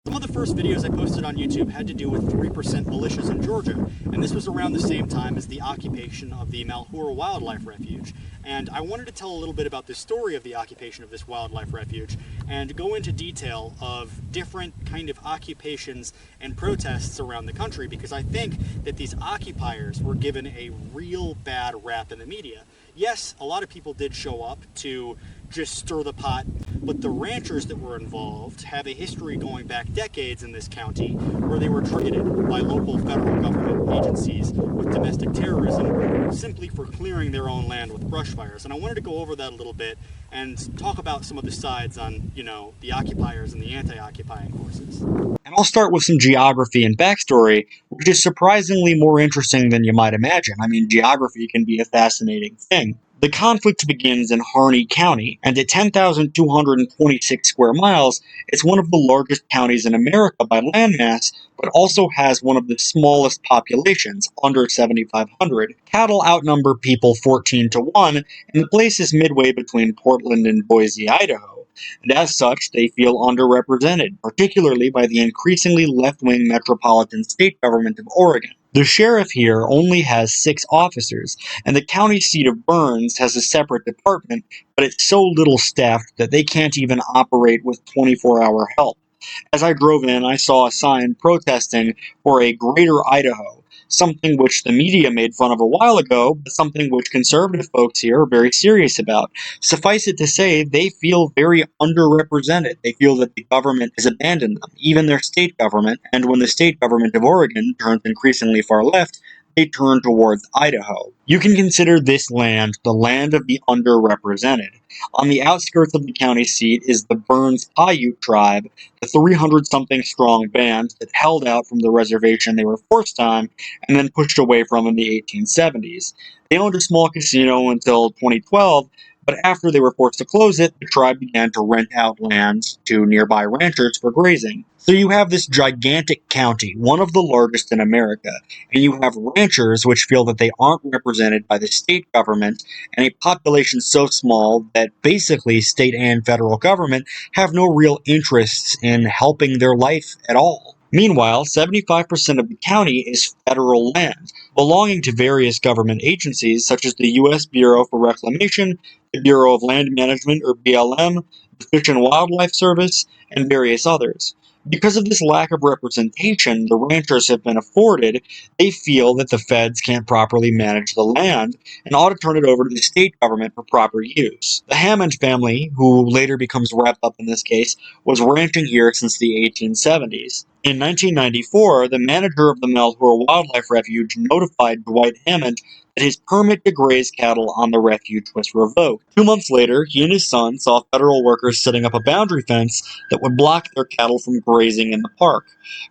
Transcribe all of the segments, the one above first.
Some of the first videos I posted on YouTube had to do with 3% militias in Georgia, and this was around the same time as the occupation of the Malheur Wildlife Refuge. And I wanted to tell a little bit about the story of the occupation of this wildlife refuge and go into detail of different kind of occupations and protests around the country, because I think that these occupiers were given a real bad rap in the media. Yes, a lot of people did show up to just stir the pot, but the ranchers that were involved have a history going back decades in this county where they were targeted by local federal government agencies with domestic terrorism simply for clearing their own land with brush fires. And I wanted to go over that a little bit and talk about some of the sides on, the occupiers and the anti-occupying forces. And I'll start with some geography and backstory, which is surprisingly more interesting than you might imagine. I mean, geography can be a fascinating thing. The conflict begins in Harney County, and at 10,226 square miles, it's one of the largest counties in America by landmass, but also has one of the smallest populations, under 7,500. Cattle outnumber people 14 to 1, and the place is midway between Portland and Boise, Idaho. And as such, they feel underrepresented, particularly by the increasingly left-wing metropolitan state government of Oregon. The sheriff here only has 6 officers, and the county seat of Burns has a separate department, but it's so little staffed that they can't even operate with 24-hour help. As I drove in, I saw a sign protesting for a Greater Idaho, something which the media made fun of a while ago, but something which conservative folks here are very serious about. Suffice it to say, they feel very underrepresented. They feel that the government has abandoned them, even their state government, and when the state government of Oregon turns increasingly far left, they turn towards Idaho. You can consider this land the land of the underrepresented. On the outskirts of the county seat is the Burns Paiute tribe, the 300-something strong band that held out from the reservation they were forced on and then pushed away from in the 1870s. They owned a small casino until 2012, but after they were forced to close it, the tribe began to rent out land to nearby ranchers for grazing. So you have this gigantic county, one of the largest in America, and you have ranchers which feel that they aren't represented by the state government, and a population so small that basically state and federal government have no real interests in helping their life at all. Meanwhile, 75% of the county is federal land, belonging to various government agencies such as the U.S. Bureau for Reclamation, the Bureau of Land Management, or BLM, the Fish and Wildlife Service, and various others. Because of this lack of representation the ranchers have been afforded, they feel that the feds can't properly manage the land and ought to turn it over to the state government for proper use. The Hammond family, who later becomes wrapped up in this case, was ranching here since the 1870s. In 1994, the manager of the Malheur Wildlife Refuge notified Dwight Hammond that his permit to graze cattle on the refuge was revoked. 2 months later, he and his son saw federal workers setting up a boundary fence that would block their cattle from grazing in the park.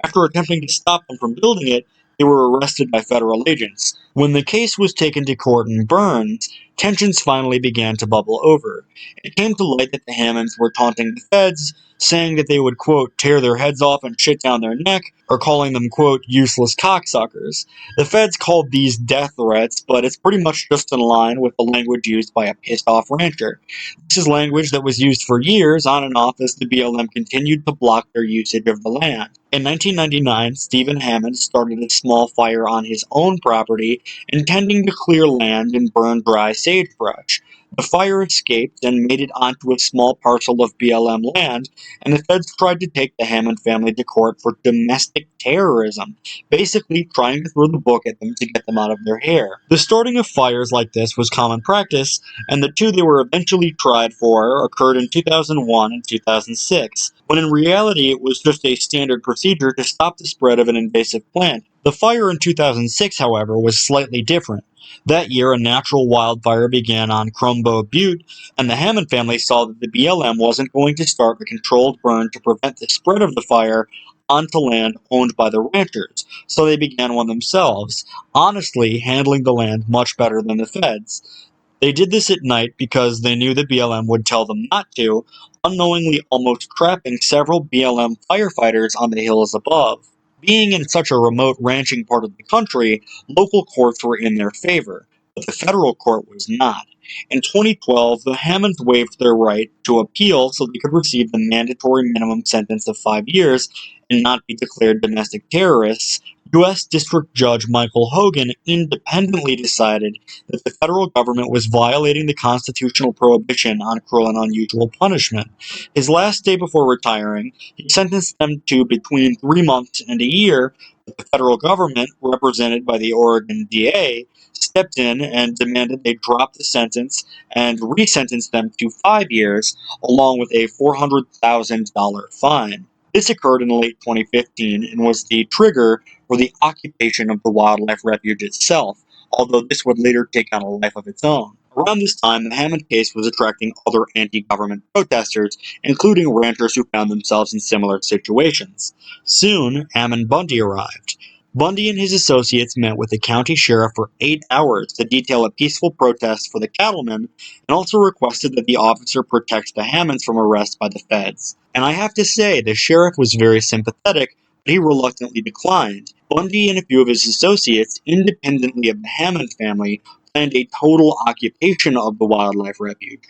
After attempting to stop them from building it, they were arrested by federal agents. When the case was taken to court in Burns, tensions finally began to bubble over. It came to light that the Hammonds were taunting the feds, saying that they would, quote, tear their heads off and shit down their neck, or calling them, quote, useless cocksuckers. The feds called these death threats, but it's pretty much just in line with the language used by a pissed-off rancher. This is language that was used for years on and off as the BLM continued to block their usage of the land. In 1999, Stephen Hammond started a small fire on his own property, intending to clear land and burn dry sagebrush. The fire escaped and made it onto a small parcel of BLM land, and the feds tried to take the Hammond family to court for domestic terrorism, basically trying to throw the book at them to get them out of their hair. The starting of fires like this was common practice, and the two they were eventually tried for occurred in 2001 and 2006, when in reality it was just a standard procedure to stop the spread of an invasive plant. The fire in 2006, however, was slightly different. That year, a natural wildfire began on Crumbo Butte, and the Hammond family saw that the BLM wasn't going to start a controlled burn to prevent the spread of the fire onto land owned by the ranchers, so they began one themselves, honestly handling the land much better than the feds. They did this at night because they knew the BLM would tell them not to, unknowingly almost trapping several BLM firefighters on the hills above. Being in such a remote ranching part of the country, local courts were in their favor, but the federal court was not. In 2012, the Hammonds waived their right to appeal so they could receive the mandatory minimum sentence of 5 years, and not be declared domestic terrorists, U.S. District Judge Michael Hogan independently decided that the federal government was violating the constitutional prohibition on cruel and unusual punishment. His last day before retiring, he sentenced them to between 3 months and a year, but the federal government, represented by the Oregon DA, stepped in and demanded they drop the sentence and resentenced them to 5 years, along with a $400,000 fine. This occurred in late 2015 and was the trigger for the occupation of the wildlife refuge itself, although this would later take on a life of its own. Around this time, the Hammond case was attracting other anti-government protesters, including ranchers who found themselves in similar situations. Soon, Ammon Bundy arrived. Bundy and his associates met with the county sheriff for 8 hours to detail a peaceful protest for the cattlemen, and also requested that the officer protect the Hammonds from arrest by the feds. And I have to say, the sheriff was very sympathetic, but he reluctantly declined. Bundy and a few of his associates, independently of the Hammond family, planned a total occupation of the wildlife refuge.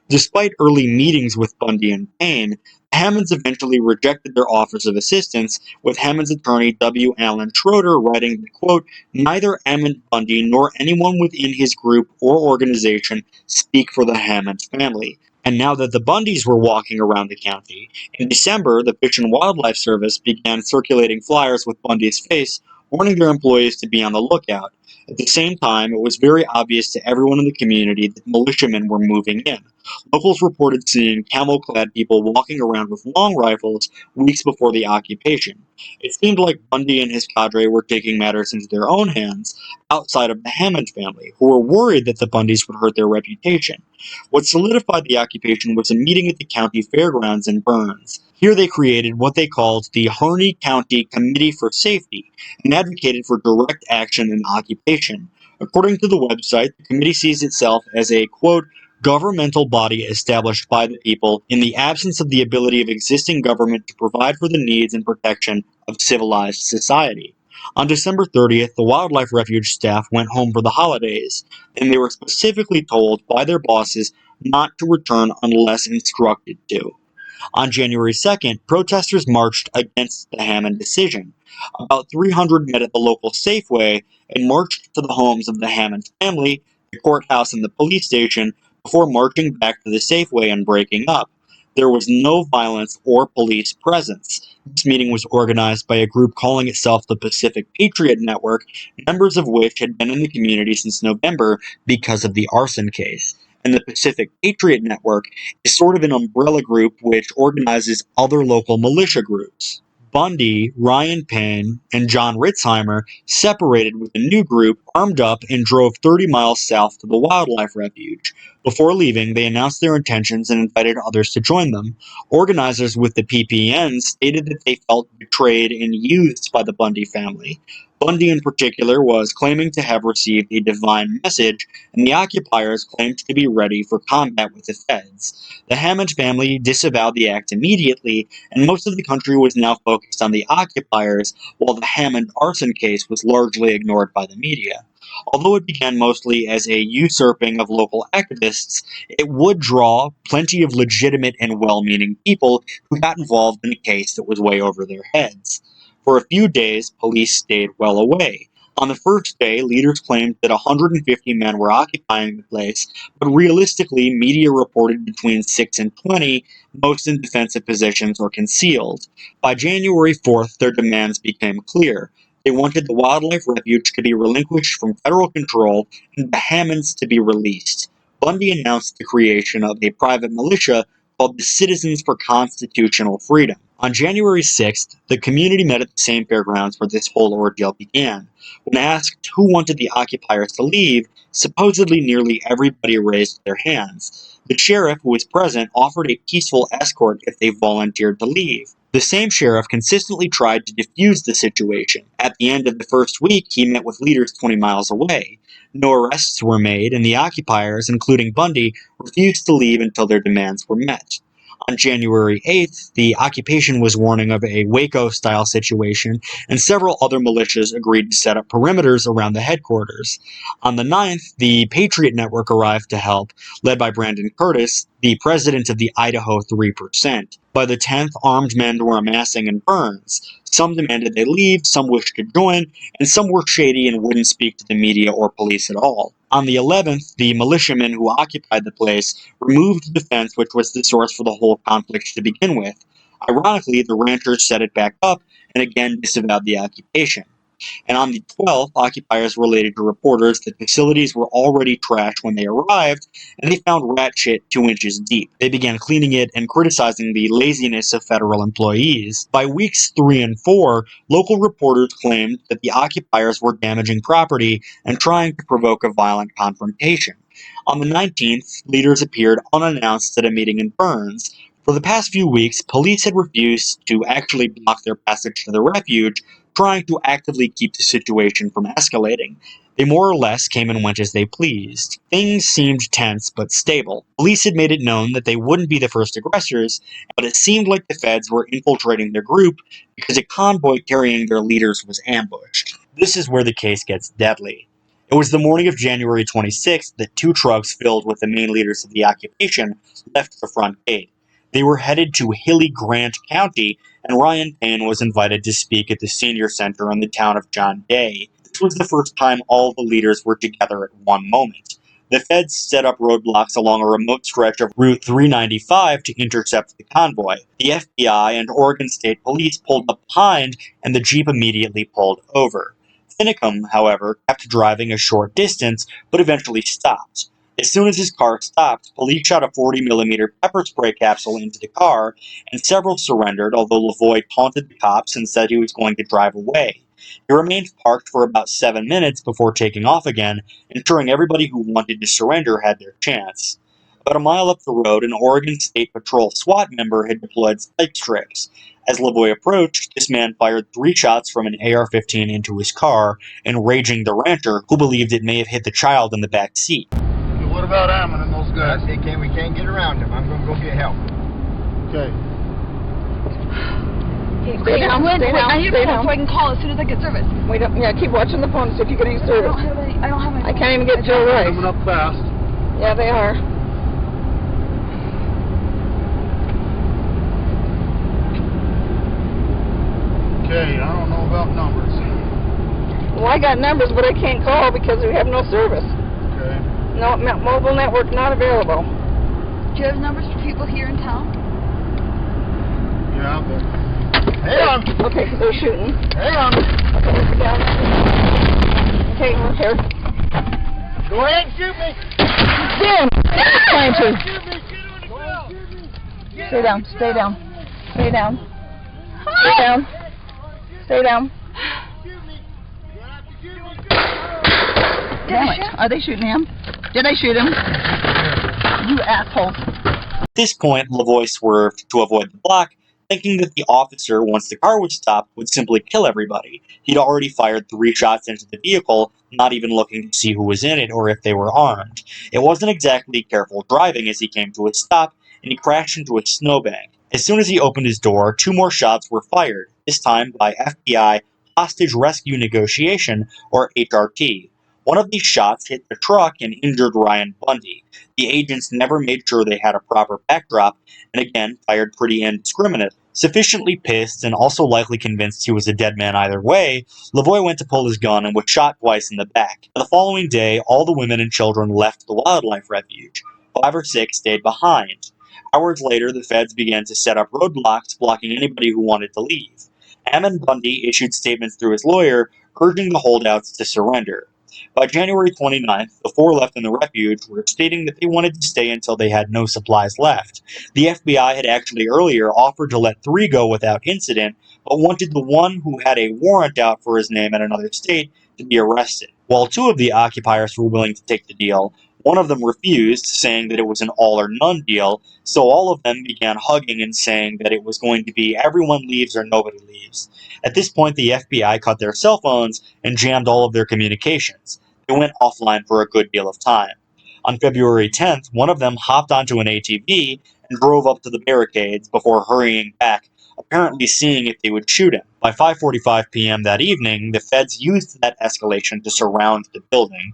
Despite early meetings with Bundy and Payne, the Hammonds eventually rejected their offers of assistance, with Hammond's attorney W. Allen Schroeder writing that, quote, "Neither Ammon Bundy nor anyone within his group or organization speak for the Hammond family." And now that the Bundys were walking around the county, in December, the Fish and Wildlife Service began circulating flyers with Bundy's face, warning their employees to be on the lookout. At the same time, it was very obvious to everyone in the community that militiamen were moving in. Locals reported seeing camel-clad people walking around with long rifles weeks before the occupation. It seemed like Bundy and his cadre were taking matters into their own hands outside of the Hammond family, who were worried that the Bundys would hurt their reputation. What solidified the occupation was a meeting at the county fairgrounds in Burns. Here they created what they called the Harney County Committee for Safety and advocated for direct action in occupation. According to the website, the committee sees itself as a, quote, governmental body established by the people in the absence of the ability of existing government to provide for the needs and protection of civilized society. On December 30th, the wildlife refuge staff went home for the holidays, and they were specifically told by their bosses not to return unless instructed to. On January 2nd, protesters marched against the Hammond decision. About 300 met at the local Safeway and marched to the homes of the Hammond family, the courthouse, and the police station before marching back to the Safeway and breaking up. There was no violence or police presence. This meeting was organized by a group calling itself the Pacific Patriot Network, members of which had been in the community since November because of the arson case. And the Pacific Patriot Network is sort of an umbrella group which organizes other local militia groups. Bundy, Ryan Payne, and John Ritzheimer separated with a new group, armed up, and drove 30 miles south to the wildlife refuge. Before leaving, they announced their intentions and invited others to join them. Organizers with the PPN stated that they felt betrayed and used by the Bundy family. Bundy in particular was claiming to have received a divine message, and the occupiers claimed to be ready for combat with the feds. The Hammond family disavowed the act immediately, and most of the country was now focused on the occupiers, while the Hammond arson case was largely ignored by the media. Although it began mostly as a usurping of local activists, it would draw plenty of legitimate and well-meaning people who got involved in a case that was way over their heads. For a few days, police stayed well away. On the first day, leaders claimed that 150 men were occupying the place, but realistically, media reported between 6 and 20, most in defensive positions or concealed. By January 4th, their demands became clear. They wanted the wildlife refuge to be relinquished from federal control and the Hammonds to be released. Bundy announced the creation of a private militia called the Citizens for Constitutional Freedom. On January 6th, the community met at the same fairgrounds where this whole ordeal began. When asked who wanted the occupiers to leave, supposedly nearly everybody raised their hands. The sheriff, who was present, offered a peaceful escort if they volunteered to leave. The same sheriff consistently tried to defuse the situation. At the end of the first week, he met with leaders 20 miles away. No arrests were made, and the occupiers, including Bundy, refused to leave until their demands were met. On January 8th, the occupation was warning of a Waco-style situation, and several other militias agreed to set up perimeters around the headquarters. On the 9th, the Patriot Network arrived to help, led by Brandon Curtis, the president of the Idaho 3%. By the 10th, armed men were amassing in Burns. Some demanded they leave, some wished to join, and some were shady and wouldn't speak to the media or police at all. On the 11th, the militiamen who occupied the place removed the fence which was the source for the whole conflict to begin with. Ironically, the ranchers set it back up and again disavowed the occupation. And on the 12th, occupiers related to reporters that facilities were already trashed when they arrived, and they found rat shit 2 inches deep. They began cleaning it and criticizing the laziness of federal employees. By weeks 3 and 4, local reporters claimed that the occupiers were damaging property and trying to provoke a violent confrontation. On the 19th, leaders appeared unannounced at a meeting in Burns. For the past few weeks, police had refused to actually block their passage to the refuge, trying to actively keep the situation from escalating. They more or less came and went as they pleased. Things seemed tense but stable. Police had made it known that they wouldn't be the first aggressors, but it seemed like the feds were infiltrating their group because a convoy carrying their leaders was ambushed. This is where the case gets deadly. It was the morning of January 26th that 2 trucks filled with the main leaders of the occupation left the front gate. They were headed to hilly Grant County, and Ryan Payne was invited to speak at the senior center in the town of John Day. This was the first time all the leaders were together at one moment. The feds set up roadblocks along a remote stretch of Route 395 to intercept the convoy. The FBI and Oregon State Police pulled up behind, and the Jeep immediately pulled over. Finicum, however, kept driving a short distance, but eventually stopped. As soon as his car stopped, police shot a 40mm pepper spray capsule into the car, and several surrendered, although Lavoie taunted the cops and said he was going to drive away. He remained parked for about 7 minutes before taking off again, ensuring everybody who wanted to surrender had their chance. About a mile up the road, an Oregon State Patrol SWAT member had deployed spike strips. As Lavoie approached, this man fired 3 shots from an AR-15 into his car, enraging the rancher, who believed it may have hit the child in the back seat. What about Ammon and those guys? We can't get around them. I'm going to go get help. Okay. Stay down. I need a phone so I can call as soon as I get service. Wait up. Yeah, keep watching the phone to see if you get any service. I don't have my phone. I can't even get Joe Rice. Coming up fast. Yeah, they are. Okay, I don't know about numbers. Well, I got numbers, but I can't call because we have no service. Okay. No, mobile network not available. Do you have numbers for people here in town? Yeah, but... Hang on! Okay, they're shooting. Hang on! Okay, we're here. Go ahead and shoot me! Jim! Trying to. Shoot me! Shoot on the ground! Stay down, stay down. Stay down. Stay down. Stay down. Shoot me! You're gonna have to shoot me! Damn it. Are they shooting him? Did I shoot him? You assholes. At this point, Lavoie swerved to avoid the block, thinking that the officer, once the car was stopped, would simply kill everybody. He'd already fired 3 shots into the vehicle, not even looking to see who was in it or if they were armed. It wasn't exactly careful driving as he came to a stop, and he crashed into a snowbank. As soon as he opened his door, 2 more shots were fired, this time by FBI Hostage Rescue Negotiation, or HRT. One of these shots hit the truck and injured Ryan Bundy. The agents never made sure they had a proper backdrop, and again fired pretty indiscriminate. Sufficiently pissed and also likely convinced he was a dead man either way, Lavoie went to pull his gun and was shot twice in the back. The following day, all the women and children left the wildlife refuge. 5 or 6 stayed behind. Hours later, the feds began to set up roadblocks blocking anybody who wanted to leave. Ammon Bundy issued statements through his lawyer urging the holdouts to surrender. By January 29th, the 4 left in the refuge were stating that they wanted to stay until they had no supplies left. The FBI had actually earlier offered to let 3 go without incident, but wanted the one who had a warrant out for his name in another state to be arrested. While 2 of the occupiers were willing to take the deal, one of them refused, saying that it was an all-or-none deal, so all of them began hugging and saying that it was going to be everyone leaves or nobody leaves. At this point, the FBI cut their cell phones and jammed all of their communications. They went offline for a good deal of time. On February 10th, one of them hopped onto an ATV and drove up to the barricades before hurrying back, apparently seeing if they would shoot him. By 5:45 p.m. that evening, the feds used that escalation to surround the building.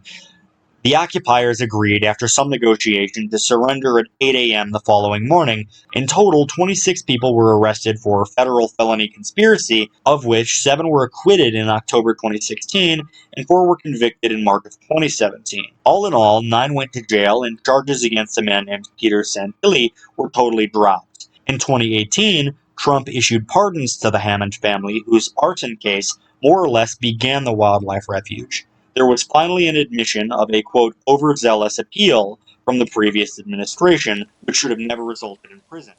The occupiers agreed after some negotiation to surrender at 8 a.m. the following morning. In total, 26 people were arrested for federal felony conspiracy, of which 7 were acquitted in October 2016 and 4 were convicted in March of 2017. All in all, 9 went to jail, and charges against a man named Peter Santilli were totally dropped. In 2018, Trump issued pardons to the Hammond family, whose arson case more or less began the wildlife refuge. There was finally an admission of a, quote, overzealous appeal from the previous administration, which should have never resulted in prison.